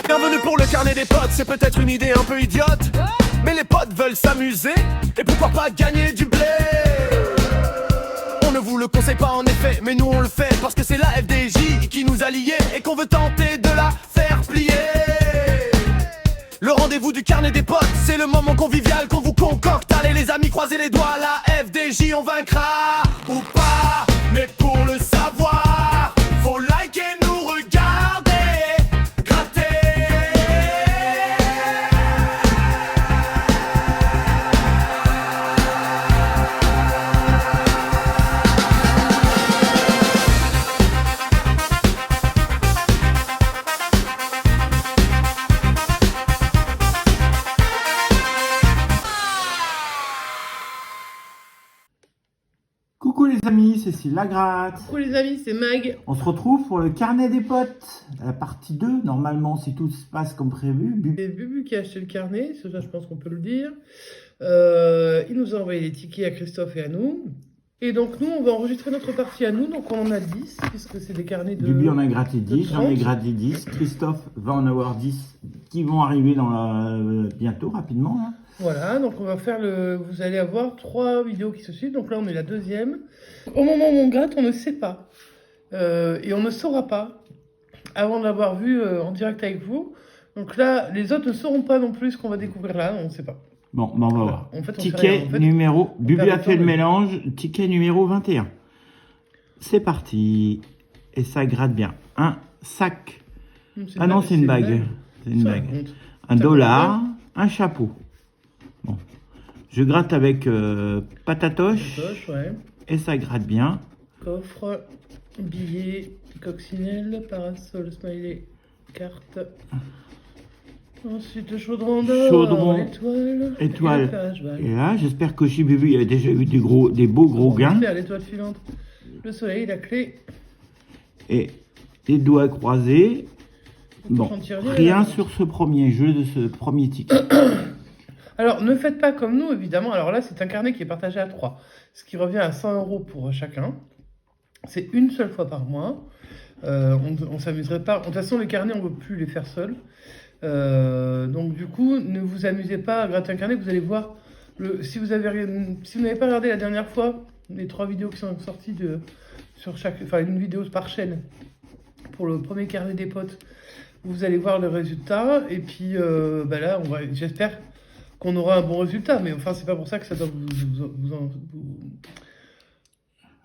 Bienvenue pour le carnet des potes, c'est peut-être une idée un peu idiote, mais les potes veulent s'amuser, et pourquoi pas gagner du blé. On ne vous le conseille pas en effet, mais nous on le fait parce que c'est la FDJ qui nous a liés et qu'on veut tenter de la faire plier. Le rendez-vous du carnet des potes, c'est le moment convivial qu'on vous concocte. Allez les amis, croisez les doigts, la FDJ on vaincra ou pas. Mais pour le savoir, faut liker, nous regarder, gratter. Coucou les amis, c'est Cécile Lagratte. Coucou les amis, c'est Mag. On se retrouve pour le carnet des potes, la partie 2. Normalement, si tout se passe comme prévu. C'est Bubu qui a acheté le carnet, ça je pense qu'on peut le dire. Il nous a envoyé les tickets à Christophe et à nous. Et donc nous, on va enregistrer notre partie à nous, donc on en a 10, puisque c'est des carnets de... Bubu en a gratté 10, j'en ai 30. gratté 10. Christophe va en avoir 10 qui vont arriver bientôt, rapidement. Hein. Voilà, donc on va faire vous allez avoir 3 vidéos qui se suivent, donc là on est la deuxième. Au moment où on gratte, on ne sait pas. Et on ne saura pas avant de l'avoir vu en direct avec vous. Donc là, les autres ne sauront pas non plus ce qu'on va découvrir là, on ne sait pas. Bon, on va voir. En fait, on sait Ticket rien. En fait, numéro... Bubu perd a le fait temps le de- mélange, ticket numéro 21. C'est parti. Et ça gratte bien. Un sac. Ah non, c'est une bague. C'est une Ça bague. raconte. Un Ça dollar, compte un chapeau. Bon. Je gratte avec patatoche Poche, ouais. et ça gratte bien. Coffre, billet, coccinelle, parasol, smiley, carte. Ensuite, chaudron d'or, Chaudron, étoile, étoile. et le flashback. Et là, j'espère que chez Bubu, il y avait déjà eu des beaux gros On va gains. faire l'étoile suivante. Le soleil, la clé. Et les doigts croisés. Bon, J'en tire rien, rien là. sur ce premier jeu de ce premier ticket. Alors, ne faites pas comme nous, évidemment. Alors là, c'est un carnet qui est partagé à 3, ce qui revient à 100 € pour chacun. C'est une seule fois par mois. On ne s'amuserait pas. De toute façon, les carnets, on ne veut plus les faire seuls. Donc, du coup, ne vous amusez pas à gratter un carnet. Vous allez voir, si vous n'avez pas regardé la dernière fois, les 3 vidéos qui sont sorties une vidéo par chaîne pour le premier carnet des potes, vous allez voir le résultat. Et puis là, j'espère qu'on aura un bon résultat. Mais enfin, c'est pas pour ça que ça doit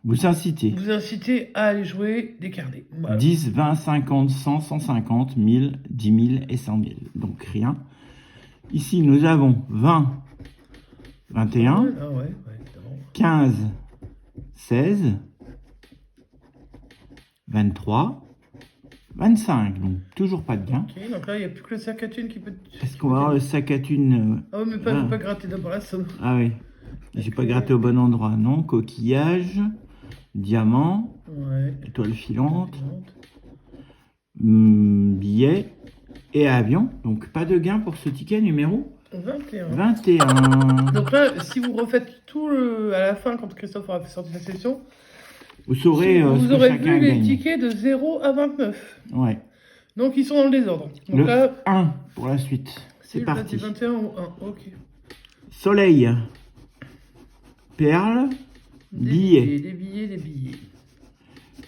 Vous incitez. vous inciter à aller jouer des carnets. Voilà. 10, 20, 50, 100, 150, 1000, 10 000 et 100 000. Donc rien. Ici, nous avons 20, 21, Ah ouais, évidemment. 15, 16, 23, 25. Donc toujours pas de gain. Ok, donc là, il n'y a plus que le sac à thune qui peut... Est-ce qu'on va avoir le sac à thune Ah oui, mais pas, faut pas gratter d'abord la somme. Ah oui. J'ai pas gratté au bon endroit. Non. Coquillage, diamant, Ouais. étoile filante, billet et avion. Donc pas de gain pour ce ticket numéro 21. 21. Donc là, si vous refaites tout à la fin, quand Christophe aura fait sortir sa session, Vous saurez ce vous que aurez chacun vu les gagne. tickets de 0 à 29. Ouais. Donc ils sont dans le désordre. Donc Le là, 1 pour la suite. C'est le parti. 21 ou 1. Ok. Soleil. Perle. Billet. Des billets.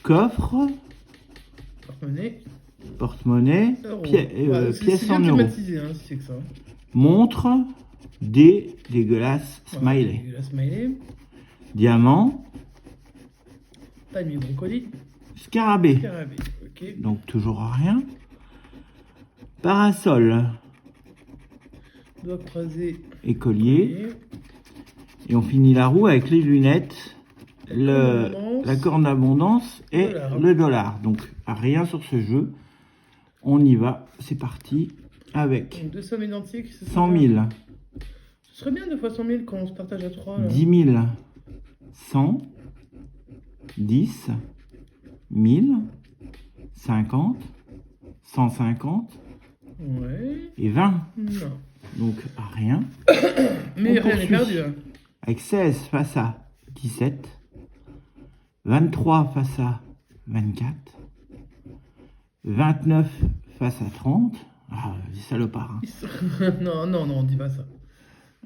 Coffre. Porte-monnaie. Porte-monnaie. Euros. C'est Pièce bien en euros. thématisé, hein, si c'est que ça. Montre. Dégueulasse. Smiley. La smiley. Diamant. Palmier brocoli. Scarabée. Scarabée. Ok. Donc toujours rien. Parasol. Doigt croisé. Écolier. Et on finit la roue avec les lunettes, la corne d'abondance et le dollar. Donc rien sur ce jeu. On y va. C'est parti avec Donc deux sommes identiques. 100 000, Ce serait bien 2 fois 100 000 quand on se partage à 3. Là. 10 000, 100, 10, 1000, 50, 150 Ouais. et 20. Non. Donc rien. Mais On rien n'est poursuit. perdu. Hein. Avec 16 face à 17, 23 face à 24, 29 face à 30, Ah, des salopards. Hein. Non, non, non, on dit pas ça.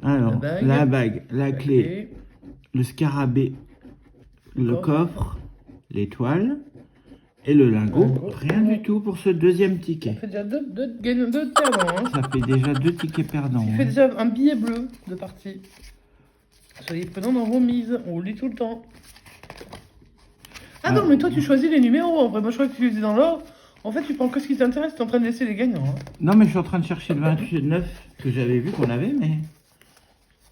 Alors, la bague, la clé, le scarabée, le coffre, l'étoile et le lingot. Rien du tout pour ce deuxième ticket. Ça fait déjà deux perdants. Hein. Ça fait déjà 2 tickets perdants. Ça fait déjà un billet bleu de partie. Soyez prudents dans vos mises, on vous le dit tout le temps. Ah non, mais toi tu choisis les numéros. En vrai, moi je crois que tu les faisais dans l'ordre. En fait, tu prends que ce qui t'intéresse, tu es en train de laisser les gagnants. Hein. Non, mais je suis en train de chercher le 29 que j'avais vu qu'on avait, mais...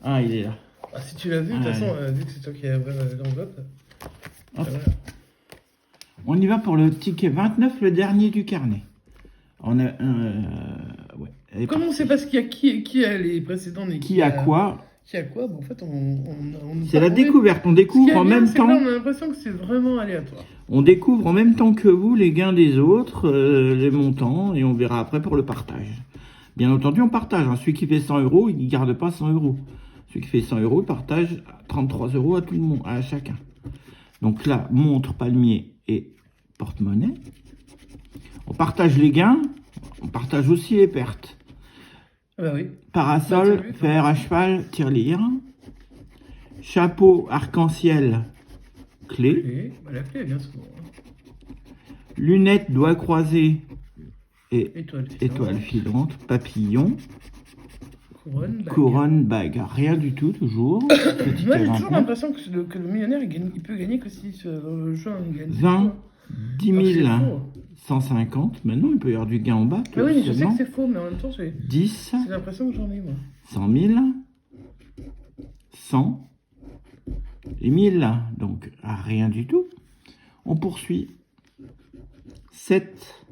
Ah, il est là. Ah, si tu l'as vu, de toute façon, vu que c'est toi qui as ouvert l'enveloppe. Voilà. On y va pour le ticket 29, le dernier du carnet. On a... ouais, comme on ne sait pas ce qu'il y a, qui a les précédents et qui a quoi. Qui a quoi, bon, en fait, on c'est la découverte, on découvre en même temps. Là, on a l'impression que c'est vraiment aléatoire. On découvre en même temps que vous les gains des autres, les montants, et on verra après pour le partage. Bien entendu, on partage. Hein. Celui qui fait 100 €, il ne garde pas 100 €. Celui qui fait 100 €, il partage 33 € à tout le monde, à chacun. Donc là, montre, palmier et porte-monnaie. On partage les gains, on partage aussi les pertes. Ah bah oui. Parasol, fer à cheval, tirelire. Chapeau, arc-en-ciel, clé. Bah, la clé, elle vient souvent. Hein. Lunettes, doigts croisés et étoile filante. Papillon. Couronne, bague. Rien du tout, toujours. Moi, j'ai toujours l'impression que le millionnaire, il peut gagner que si le jeu gagne. 20, 10 000, 150. Maintenant, il peut y avoir du gain en bas. Ah oui, je sais que c'est faux, mais en même temps, j'ai 10. C'est l'impression que j'en ai, moi. 100 000. 100. Et 1000. Donc, rien du tout. On poursuit. 7,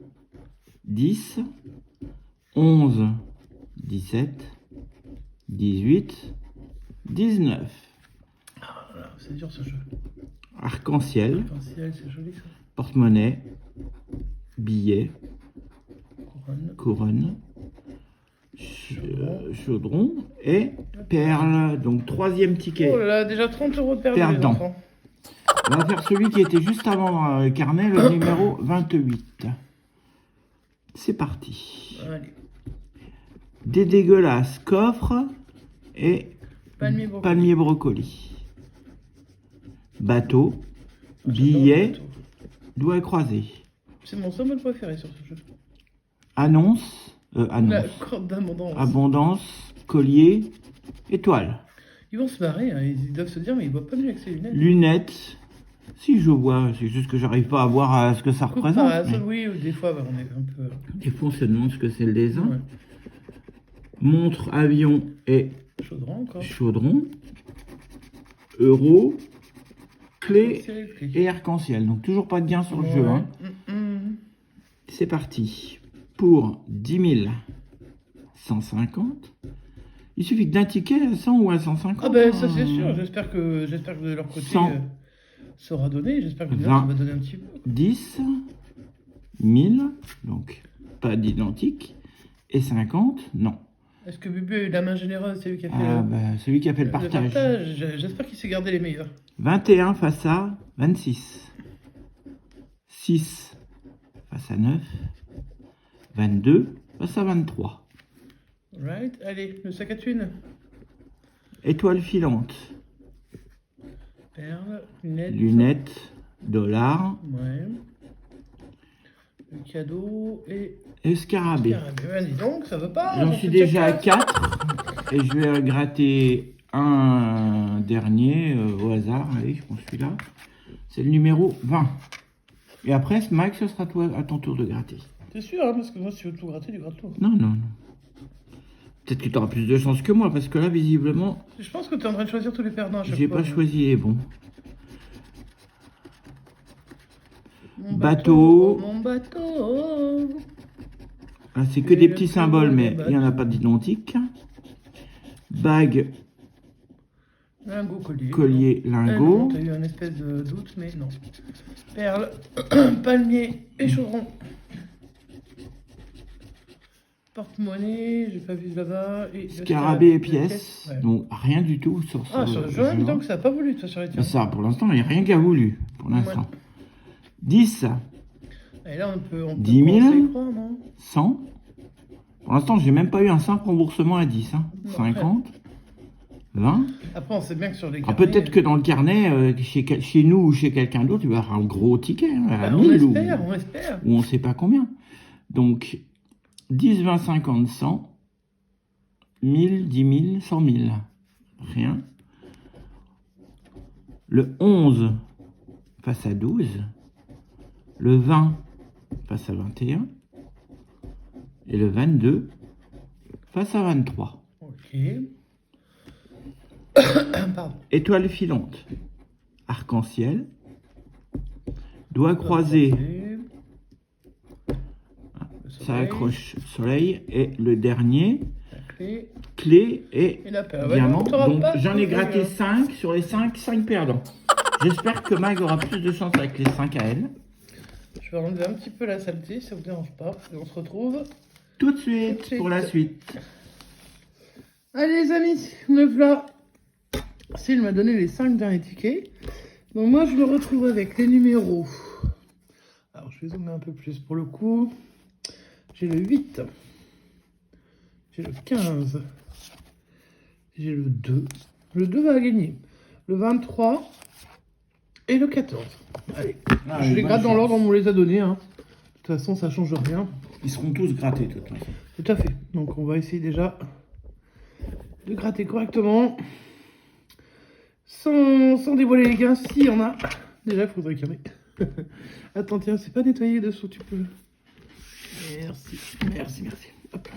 10, 11, 17, 18, 19. Ah là, c'est dur ce jeu. Arc-en-ciel. Arc-en-ciel, c'est joli ça. Porte-monnaie. Billet. Couronne. Chaudron. Et perle. Donc, troisième ticket. Oh là là, déjà 30 € de perdu. Perdant. On va faire celui qui était juste avant le carnet, le numéro 28. C'est parti. Allez. Des dégueulasses, coffre et palmier brocoli. Bateau, billet, doigts croisés. C'est mon symbole préféré sur ce jeu. Annonce. La corde d'abondance. Abondance, collier, étoile. Ils vont se marrer, hein. Ils doivent se dire, mais ils voient pas mieux avec ces lunettes. Lunettes. Si je vois, c'est juste que j'arrive pas à voir ce que ça représente. Mais... Oui, des fois, bah, on est un peu... Des fois, on se demande ce que c'est le dessin. Ouais. Montre, avion et chaudron. Euro, clé et arc-en-ciel. Donc, toujours pas de gain sur le jeu. Hein. C'est parti. Pour 10 000, 150. Il suffit d'un ticket à 100 ou à 150. Ah ben, ça c'est sûr. J'espère que de leur côté... 100. Ça aura donné, j'espère que ça va donner un petit peu. 10, 1000, donc pas d'identique, et 50, non. Est-ce que Bubu a eu la main généreuse, c'est lui qui a fait, celui qui a fait le partage. J'espère qu'il s'est gardé les meilleurs. 21 face à 26. 6 face à 9. 22 face à 23. Right, allez, le sac à thunes. Étoile filante. Perle, lunettes, dollars. Ouais. Le cadeau et scarabée. Vas-y donc, ça veut pas. J'en suis déjà à 4. Et je vais gratter un dernier au hasard. Allez, je prends celui-là. C'est le numéro 20. Et après, Mike, ce sera à ton tour de gratter. T'es sûr, hein, parce que moi, si tu veux tout gratter, tu grattes tout. Non, non, non. Peut-être que tu auras plus de chance que moi, parce que là, visiblement... Je pense que tu es en train de choisir tous les perdants à chaque fois. J'ai pas choisi les bons. Bateau. Mon bateau. Ah, c'est que des petits symboles, mais il n'y en a pas d'identique. Bague. Lingot, collier. Collier, lingot. T'as eu un espèce de doute, mais non. Perle, palmier et chaudron. Porte-monnaie, j'ai pas vu là-bas. Scarabée et pièces. Ouais. Donc rien du tout sur ce sur le jeu. Donc ça n'a pas voulu, toi, sur les tiens. Ça, pour l'instant, il n'y a rien qui a voulu. Pour l'instant. Ouais. 10. Et là, on peut 10 000. Croire, non 100. Pour l'instant, j'ai même pas eu un simple remboursement à 10. Hein. 50, 20. Après, on sait bien que sur les Ah, carnets... peut-être que dans le carnet, chez nous ou chez quelqu'un d'autre, il va y avoir un gros ticket. Hein, à on 1000 espère, on espère. ou on sait pas combien. Donc, 10, 20, 50, 100, 1000, 10 000, 100 000. Rien. Le 11 passe à 12. Le 20 passe à 21. Et le 22 passe à 23. Ok. Pardon. Étoile filante. Arc-en-ciel. Doigt croisé. Ça accroche soleil. Et le dernier, clé et la paire. diamant. Bah, Donc j'en ai gratté 5 sur les 5 perdants. J'espère que Mag aura plus de chance avec les 5 à elle. Je vais enlever un petit peu la saleté, ça vous dérange pas. Et on se retrouve Tout de suite pour la suite. Allez les amis, me voilà. S'il m'a donné les 5 derniers tickets. Donc moi je me retrouve avec les numéros. Alors je vais zoomer un peu plus pour le coup. J'ai le 8. J'ai le 15. J'ai le 2. Le 2 va gagner. Le 23. Et le 14. Allez. Je les gratte dans l'ordre, on me les a donnés. Hein. De toute façon, ça change rien. Ils seront tous grattés de toute façon. Tout à fait. Donc on va essayer déjà de gratter correctement. Sans dévoiler les gains, s'il y en a. Déjà, il faudrait qu'il y en ait. Attends, tiens, c'est pas nettoyé dessous, tu peux. Merci, merci, merci. Hop.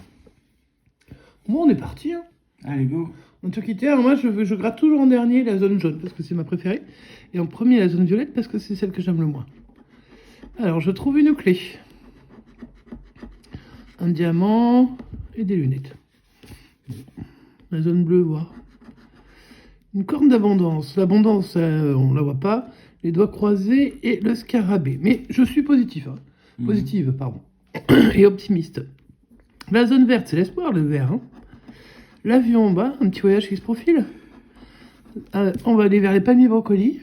Bon, on est parti. Hein. Allez, go. On a tout quitté. Alors moi, je gratte toujours en dernier la zone jaune parce que c'est ma préférée. Et en premier, la zone violette parce que c'est celle que j'aime le moins. Alors, je trouve une clé. Un diamant et des lunettes. La zone bleue, voir. Une corne d'abondance. L'abondance, on la voit pas. Les doigts croisés et le scarabée. Mais je suis positif. Hein. Positive, pardon. Et optimiste. La zone verte, c'est l'espoir, le vert. Hein. L'avion en bas, un petit voyage qui se profile. On va aller vers les palmiers brocolis.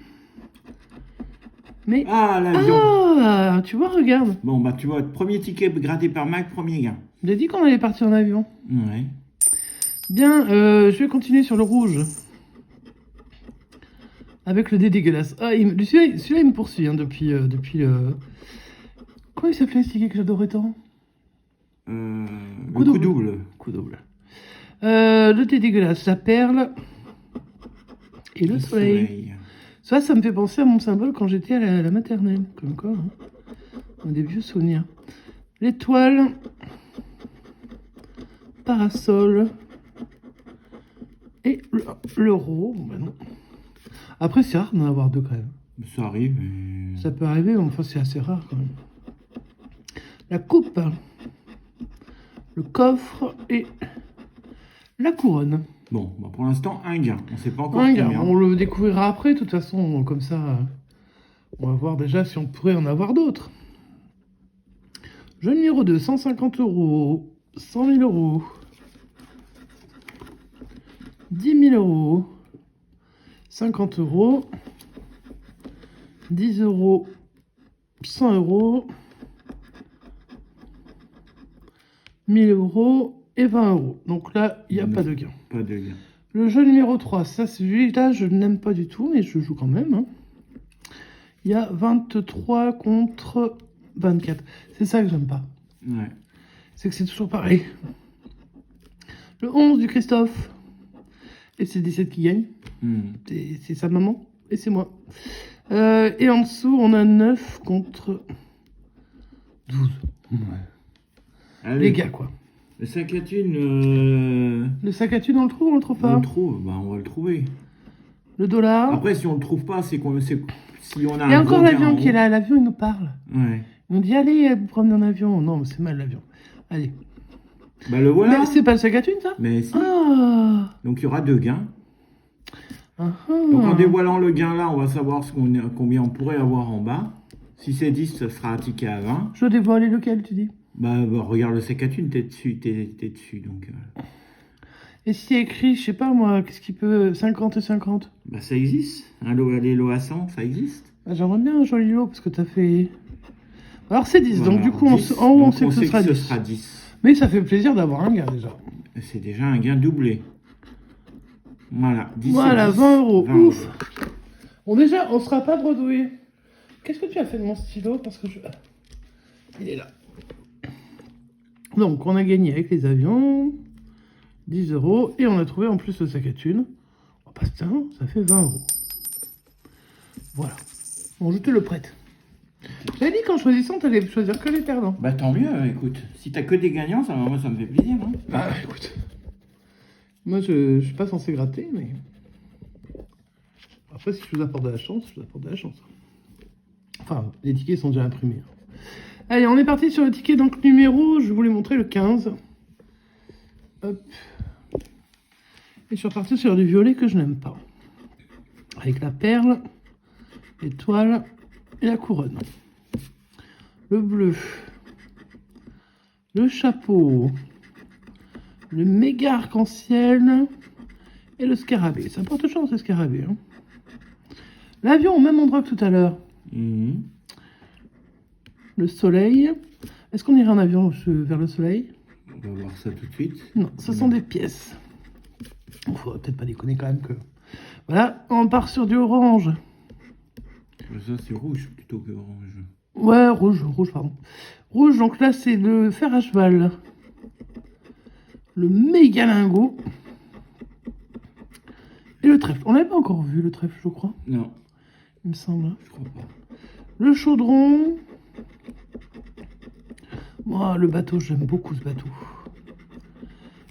Mais... Ah, l'avion. Ah, tu vois, regarde. Bon, bah tu vois, premier ticket gratté par Mag, premier gain. J'ai dit qu'on allait partir en avion. Ouais. Bien, je vais continuer sur le rouge. Avec le dé dégueulasse. Ah, celui-là, il me poursuit hein, depuis le... Comment il s'appelait ce ticket que j'adorais tant Coup double. Coup double. Le dé dégueulasse, la perle et le soleil. Ça me fait penser à mon symbole quand j'étais à la maternelle. Comme quoi, hein. Des vieux souvenirs. L'étoile. Parasol. Et l'euro. Bon, bah non. Après, c'est rare d'en avoir deux quand même. Ça arrive. Mais... Ça peut arriver, mais enfin, c'est assez rare quand même. La coupe. Le coffre et la couronne. Bon, bah pour l'instant, un gain. On ne sait pas encore Un combien. gain. On le découvrira après, de toute façon, comme ça, on va voir déjà si on pourrait en avoir d'autres. Jeu numéro 2, 150 €, 100 000 €, 10 000 €, 50 €, 10 €, 100 €, 1000 € et 20 €. Donc là, il n'y a pas de gain. Pas de gain. Le jeu numéro 3, ça celui-là, je n'aime pas du tout, mais je joue quand même. Hein. Il y a 23 contre 24. C'est ça que j'aime pas. Ouais. C'est que c'est toujours pareil. Le 11 du Christophe. Et c'est 17 qui gagne. C'est sa maman. Et c'est moi. Et en dessous, on a 9 contre 12. Ouais. Allez. Les gars, quoi. Le sac à thune... Le sac à thune, on le trouve ou on le trouve pas? On le trouve, bah on va le trouver. Le dollar. Après, si on le trouve pas, c'est qu'on... Si on a Il y a un encore gros l'avion gain qui est là. L'avion, il nous parle. Ouais. On dit, allez, vous promenez en avion. Non, mais c'est mal l'avion. Allez. Bah le voilà. Mais c'est pas le sac à thune, ça? Mais si. Ah. Donc il y aura 2 gains. Ah. Donc en dévoilant le gain là, on va savoir combien on pourrait avoir en bas. Si c'est 10, ça sera un ticket à 20. Je dois dévoiler lequel, tu dis? Bah regarde le sac à thune, t'es dessus, t'es dessus. Donc, Et si écrit, je sais pas moi, qu'est-ce qui peut... 50 et 50? Bah ça existe. Les lots à 100, ça existe. Bah, j'aimerais bien un joli lot, parce que t'as fait... Alors c'est 10, Voilà, donc du coup, 10. en haut, on Donc, sait que ce sera 10. Mais ça fait plaisir d'avoir un gain déjà. C'est déjà un gain doublé. Voilà. 10 Voilà, 10, 20 euros. 20 Ouf. euros. Bon, déjà, on sera pas bredouillé. Qu'est-ce que tu as fait de mon stylo? Parce que je... Il est là. Donc, on a gagné avec les avions 10 euros. Et on a trouvé en plus le sac à thunes. Oh, bah, putain, ça fait 20 euros. Voilà. Bon, je te le prête. J'avais dit qu'en choisissant, tu allais choisir que les perdants. Bah tant mieux, écoute. Si t'as que des gagnants, moi ça me fait plaisir. Hein. Bah écoute. Moi, je suis pas censé gratter, mais... Après, si je vous apporte de la chance, je vous apporte de la chance. Enfin, les tickets sont déjà imprimés. Allez, on est parti sur le ticket donc numéro, je vais vous les montrer, le 15. Hop. Et je suis reparti sur du violet que je n'aime pas. Avec la perle, l'étoile et la couronne. Le bleu. Le chapeau. Le méga arc-en-ciel. Et le scarabée. Ça porte chance, le scarabée. Hein. L'avion au même endroit que tout à l'heure. Mhm. Le soleil. Est-ce qu'on irait en avion vers le soleil? On va voir ça tout de suite. Non, ce sont des pièces. Il ne faudrait peut-être pas déconner quand même que... Voilà, on part sur du orange. Ça c'est rouge plutôt que orange. Ouais, rouge, pardon. Rouge, donc là c'est le fer à cheval. Le méga lingot. Et le trèfle. On l'avait pas encore vu le trèfle, je crois. Non, Il me semble. je crois pas. Le chaudron. Moi, le bateau, j'aime beaucoup ce bateau.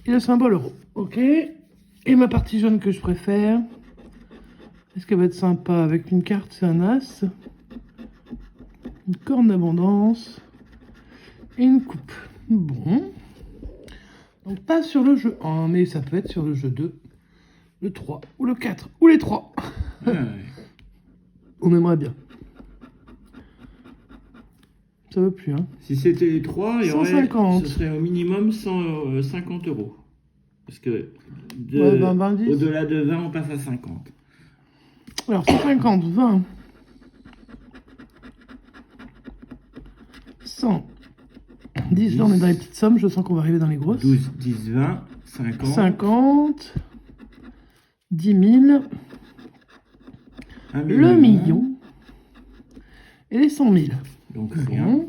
Et le symbole euro. Ok. Et ma partie jaune que je préfère. Est-ce qu'elle va être sympa avec une carte? C'est un as. Une corne d'abondance. Et une coupe. Bon. Donc pas sur le jeu 1, mais ça peut être sur le jeu 2. Le 3 ou le 4 ou les 3. Ouais. On aimerait bien. Ça veut plus, hein. Si c'était les 3, il y aurait, 150. ce serait au minimum 150 euros. Parce que Ouais, 20, 10. au-delà de 20, on passe à 50. Alors 150, 20. 100. 10, là on est dans les petites sommes, je sens qu'on va arriver dans les grosses. 12, 10, 20, 50. 50. 10 000. Un Le million. Et les 100 000. Donc Bon. rien.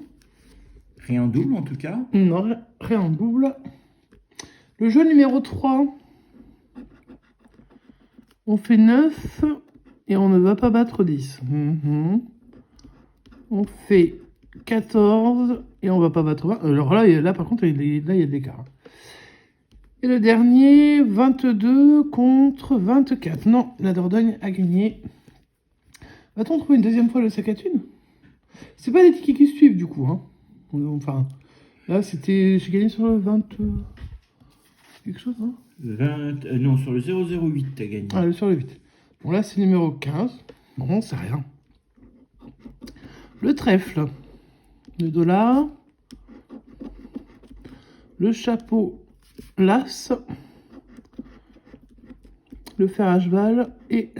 Rien en double en tout cas. Non, rien en double. Le jeu numéro 3. On fait 9 et on ne va pas battre 10. On fait 14 et on va pas battre 20. Alors là par contre, il y a de l'écart. Et le dernier, 22 contre 24. Non, la Dordogne a gagné. Va-t-on trouver une deuxième fois le sac à thunes? C'est pas les tickets qui suivent du coup. Hein. Enfin, là c'était... J'ai gagné sur le 20... quelque chose, hein 20, non, sur le 008, t'as gagné. Ah, sur le 8. Bon, là c'est numéro 15. Bon, c'est rien. Le trèfle. Le dollar. Le chapeau. L'as. Le fer à cheval. Et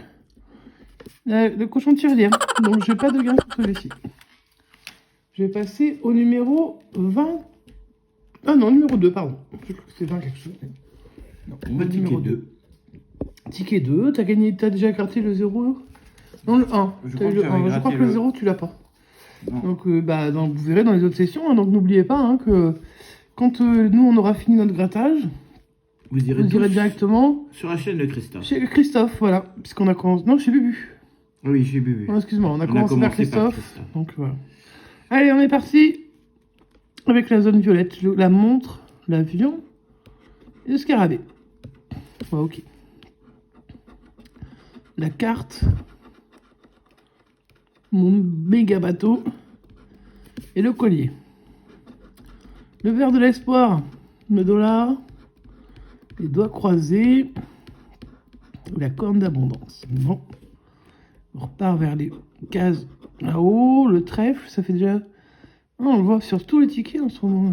le cochon de tirelire. Donc j'ai pas de gain sur celui-ci. Je vais passer au numéro 20. Ah non, numéro 2, pardon. Je crois que c'était 20 quelque chose. Non, On va ticket 2. Ticket 2, t'as gagné, t'as déjà gratté le 0? Non, le 1. Je T'as eu le 1. Je crois que le 0, tu l'as pas. Non. Donc, vous verrez dans les autres sessions. Hein, donc, n'oubliez pas hein, que quand nous, on aura fini notre grattage, Vous irez directement sur la chaîne de Christophe. chez Christophe, voilà. Puisqu'on a commencé... Non, chez Bubu. Oui, j'ai bu. Non, excuse-moi, on a commencé par par Christophe. Donc, voilà. Allez, on est parti avec la zone violette. La montre, l'avion et le scarabée. Ouais, ok. La carte. Mon méga bateau. Et le collier. Le verre de l'espoir. Le dollar. Les doigts croisés. La corne d'abondance. Non. On repart vers les cases là-haut. Le trèfle, ça fait déjà... Ah, on le voit sur tous les tickets en ce moment.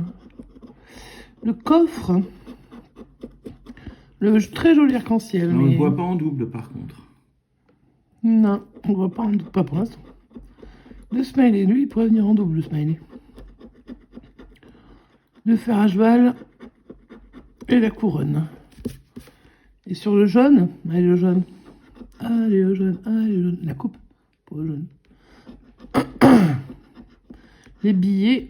Le coffre. Le très joli arc-en-ciel. On mais... ne le voit pas en double par contre. Non, on ne voit pas en double, pas pour l'instant. Le smiley, lui, il pourrait venir en double, le smiley. le fer à cheval et la couronne. Et sur le jaune, allez le jaune, allez le jaune, allez le jaune, la coupe pour le jaune. Les billets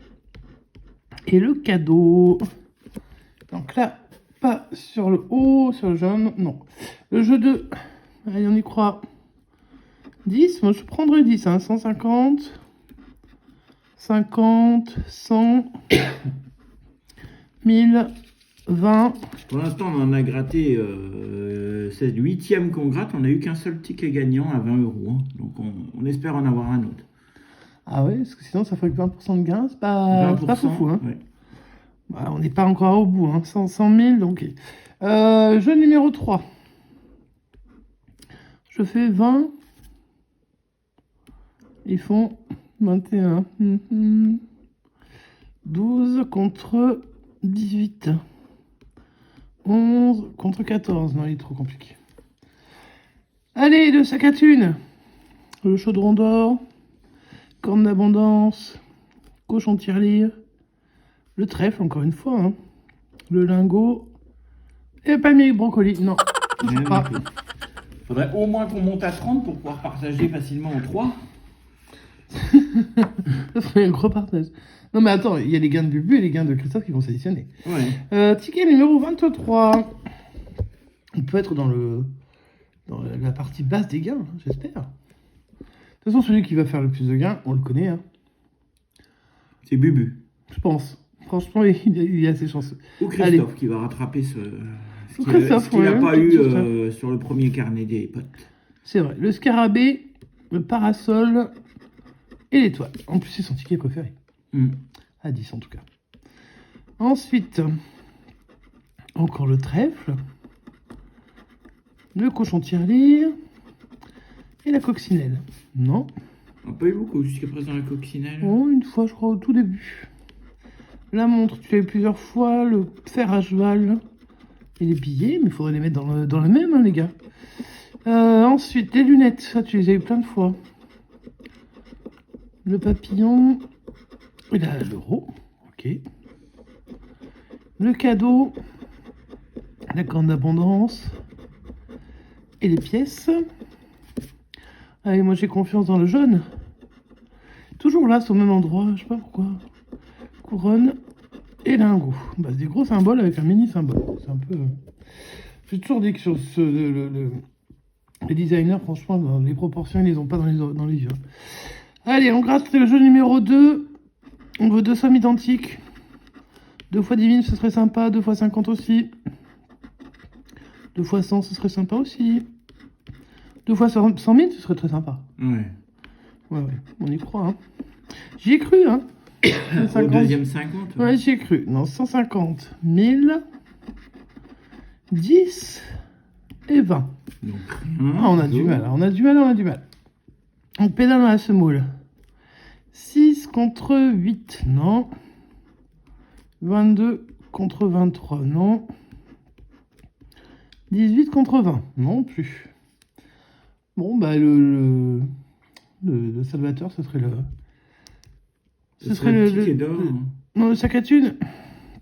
et le cadeau. Donc là, pas sur le haut, sur le jaune, non. Le jeu de, allez on y croit, 10, moi je prendrais 10, hein, 150, 50, 100, 1000, 20. Pour l'instant, on en a gratté, c'est le 8e qu'on gratte, on n'a eu qu'un seul ticket gagnant à 20 €. Hein. Donc on espère en avoir un autre. Ah ouais, parce que sinon ça ferait que 20% de gain, c'est pas fou. Hein. Ouais. Bah, on n'est pas encore au bout, hein. 100 000, donc... jeu numéro 3. Je fais 20. Ils font 21. 12 contre 18. 11 contre 14. Non, il est trop compliqué. Allez, le sac à thunes. Le chaudron d'or. Corne d'abondance. Cochon tirelire. Le trèfle, encore une fois. Hein. Le lingot. Et le palmier brocoli. Non, je sais pas. Faudrait au moins qu'on monte à 30 pour pouvoir partager facilement en 3. Ça serait un gros partage. Non mais attends, il y a les gains de Bubu et les gains de Christophe qui vont s'additionner. Ouais. Ticket numéro 23. On peut être dans la partie basse des gains, j'espère. De toute façon, celui qui va faire le plus de gains, on le connaît. Hein. C'est Bubu. Je pense. Franchement, il est assez chanceux. Ou Christophe qui va rattraper ce qu'il n'a pas eu sur le premier carnet des potes. C'est vrai. Le scarabée, le parasol et l'étoile. En plus, c'est son ticket préféré. À 10 en tout cas. Ensuite, encore le trèfle, le cochon tirelire et la coccinelle. Non. On n'a pas eu beaucoup jusqu'à présent la coccinelle. Oh, une fois, je crois, au tout début. La montre, tu l'as eu plusieurs fois. Le fer à cheval et les billets, mais il faudrait les mettre dans le même, hein, les gars. Ensuite, les lunettes, ça, tu les as eu plein de fois. Le papillon et l'euro. Ok. Le cadeau, la corne d'abondance et les pièces. Allez, moi j'ai confiance dans le jaune. Toujours là, c'est au même endroit, je sais pas pourquoi. Couronne et lingot. Bah, c'est des gros symboles avec un mini symbole. C'est un peu... J'ai toujours dit que sur les designers, franchement, dans les proportions, ils les ont pas dans les yeux. Allez, on gratte le jeu numéro 2. On veut deux sommes identiques. 2 fois 10 000, ce serait sympa. 2 fois 50 aussi. 2 fois 100, ce serait sympa aussi. 2 fois 100 000, ce serait très sympa. Ouais. Ouais, on y croit, hein. J'y ai cru, hein. Au deuxième 50. Ouais, j'y ai cru. Non, 150, 1000, 10 et 20. Donc, on a du mal, on a du mal. On pédale dans la semoule. 6 contre 8, non. 22 contre 23, non. 18 contre 20, non plus. Bon, bah, le salvateur, ce serait le... Ce serait le ticket d'or. Non, le sac à thunes.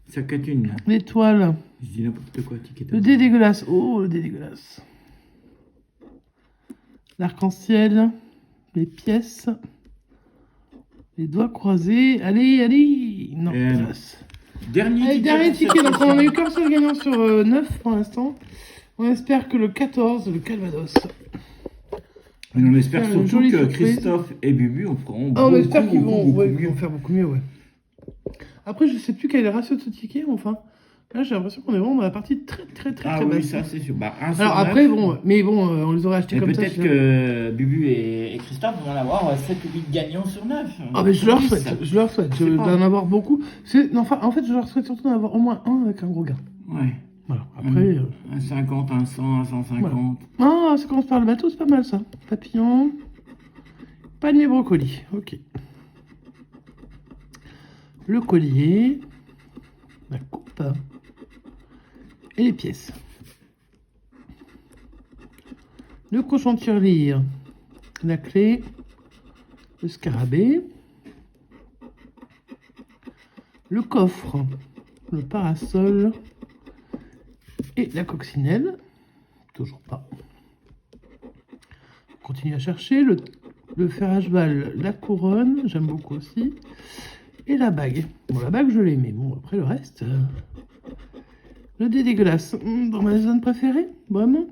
Sac à thunes. L'étoile. Je dis n'importe quoi, ticket d'or. Le dé dégueulasse. Oh, le dé dégueulasse. L'arc-en-ciel. Les pièces. Les doigts croisés. Allez. Non, place. Dernier ticket. Donc, on a eu qu'un seul gagnant sur 9 pour l'instant. On espère que le 14, le Calvados. Mais on espère surtout que Christophe et Bubu feront on espère qu'ils vont faire beaucoup mieux, ouais. Après, je sais plus quel est le ratio de ce ticket, enfin. Là, j'ai l'impression qu'on est vraiment dans la partie très basse. Oui, ça, c'est sûr. Bah, alors après, on les aurait achetés comme ça. Peut-être que Bubu et Christophe vont en avoir 7 ou 8 gagnants sur 9. Ah, mais je leur souhaite d'en avoir beaucoup. En fait, je leur souhaite surtout d'en avoir au moins un avec un gros gain. Ouais. Voilà, après... Un 50, un 100, un 150. Voilà. Ah, ça commence par le bateau, c'est pas mal ça. Papillon. Palmier brocoli, ok. Le collier. La coupe. Et les pièces. Le cochon tirelire. La clé. Le scarabée. Le coffre. le parasol et la coccinelle. Toujours pas. On continue à chercher le fer à cheval, la couronne, j'aime beaucoup aussi. Et la bague. Bon, la bague, je l'aimais. Bon, après le reste... Le dé dégueulasse. Dans ma zone préférée, vraiment.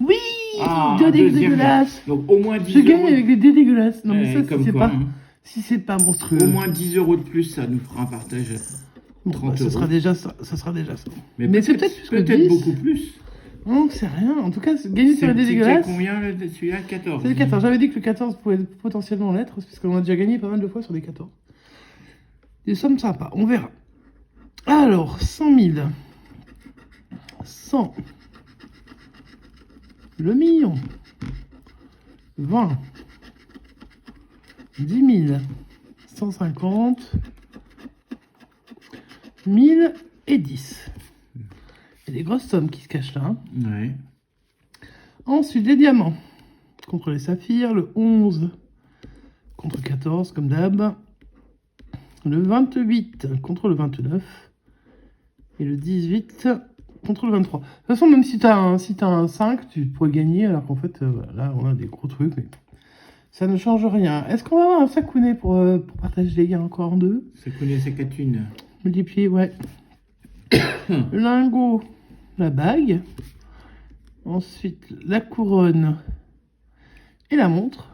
Oui, deux dés dégueulasses. Donc au moins 10 Je gagne euros. avec les dés dégueulasses. Non, mais ça, Comme si c'est quoi, pas, hein. si c'est pas monstrueux. Au moins 10 euros de plus, ça nous fera un partage. Bon, 30 ça euros. sera déjà ça. Ça sera déjà ça. Mais c'est peut-être plus que 10. Peut-être beaucoup plus. Non, c'est rien. En tout cas, gagner sur les dés C'est dégueulasses. combien celui-là? 14. C'est le 14. J'avais dit que le 14 pouvait potentiellement l'être, parce qu'on a déjà gagné pas mal de fois sur des 14. Des sommes sympas, on verra. Alors, 100 000. 100. Le million. 20. 10 000. 150. 1000 et 10. Il y a des grosses sommes qui se cachent là. Hein. Ouais. Ensuite, les diamants. Contre les saphirs, le 11 contre 14, comme d'hab. Le 28 contre le 29. Et le 18 contre le 23. De toute façon, même si tu as, un 5, tu pourrais gagner, alors qu'en fait, là, on a des gros trucs, mais ça ne change rien. Est-ce qu'on va avoir un sakouné pour partager les gains encore en deux? Sakouné, Sakatune. Multiplié, ouais. Le lingot, la bague. Ensuite, la couronne et la montre.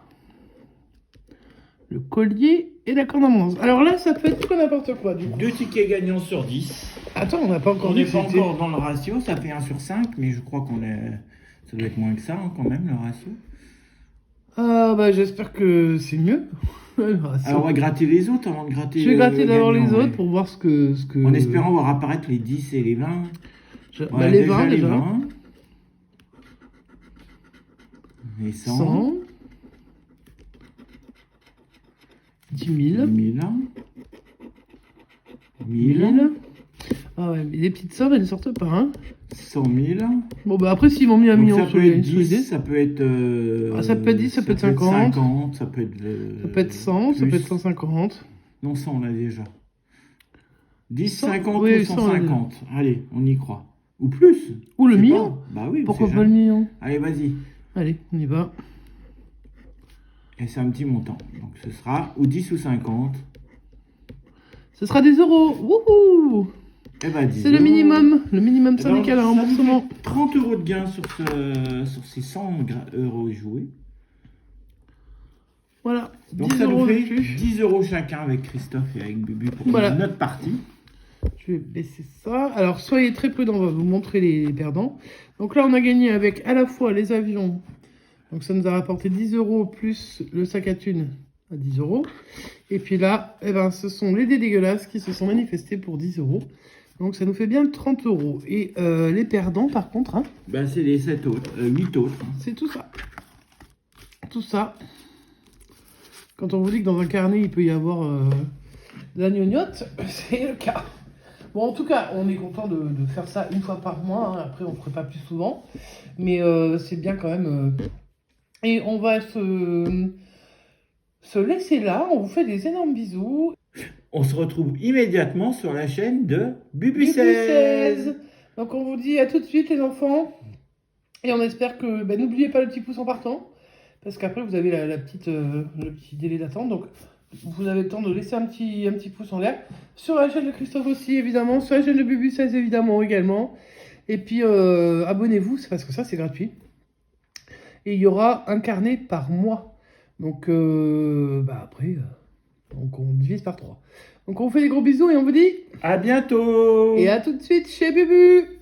Le collier et la corde à bronze. Alors là, ça peut être tout n'importe quoi, du coup. 2 tickets gagnants sur 10. Attends, on n'a pas encore On dit n'est pas que c'était- encore dans le ratio, ça fait 1 sur 5, mais je crois qu'on est... Ça doit être moins que ça, hein, quand même, le ratio. Ah, bah j'espère que c'est mieux. Alors, on va gratter les autres avant de gratter Je vais gratter le d'abord les gagnant, autres ouais. pour voir ce que... En espérant voir apparaître les 10 et les 20. Bah, les 20 les déjà. 20. Les 100. 100. 10 000. 10 000. 1000. 1000. Ah ouais, mais les petites sommes, elles ne sortent pas, hein. 100 000. Bon, bah après, s'ils m'ont mis un Donc, million ça sur peut les être sur les 10, dés, ça peut être... Ah, ça peut être 10, ça peut être 50. 50, ça peut être... ça peut être 100, ça plus. peut être 150. Non, 100, on l'a déjà. 10, 100, 50 oui, ou 100, 150. Allez, on y croit. Ou plus. Ou le Je sais million. pas. Bah oui, Pourquoi c'est pas le jamais. million? Allez, vas-y. Allez, on y va. Et c'est un petit montant. Donc ce sera ou 10 ou 50. Ce sera des euros. Wouhou! Eh ben 10 C'est le euros. minimum. Le minimum Eh ben, syndical à ça nous remboursement. fait 30 euros de gain sur ces 100 euros joués. Voilà. Donc 10 ça nous euros de fait plus. 10 euros chacun avec Christophe et avec Bubu pour Voilà. notre partie. Je vais baisser ça. Alors, soyez très prudents, on va vous montrer les perdants. Donc là, on a gagné avec à la fois les avions. Donc ça nous a rapporté 10 euros plus le sac à thune à 10 euros. Et puis là, eh ben, ce sont les dés dégueulasses qui se sont manifestés pour 10 euros. Donc ça nous fait bien 30 euros. Et les perdants, par contre, hein, Ben c'est les 7 autres, 8 autres. c'est tout ça. Tout ça. Quand on vous dit que dans un carnet, il peut y avoir de la gnognotte, c'est le cas. Bon, en tout cas, on est content de faire ça une fois par mois. Hein. Après, on ne ferait pas plus souvent. Mais c'est bien quand même. Et on va se laisser là. On vous fait des énormes bisous. On se retrouve immédiatement sur la chaîne de Bubu Bubu 16. 16. Donc, on vous dit à tout de suite, les enfants. Et on espère que... Ben, n'oubliez pas le petit pouce en partant. Parce qu'après, vous avez le petit délai d'attente. Donc, vous avez le temps de laisser un petit pouce en l'air. Sur la chaîne de Christophe aussi, évidemment. Sur la chaîne de Bubu 16, évidemment, également. Et puis, abonnez-vous, c'est parce que ça, c'est gratuit. Et il y aura un carnet par mois. Donc, après, donc on divise par 3. Donc, on vous fait des gros bisous et on vous dit... À bientôt. Et à tout de suite chez Bubu.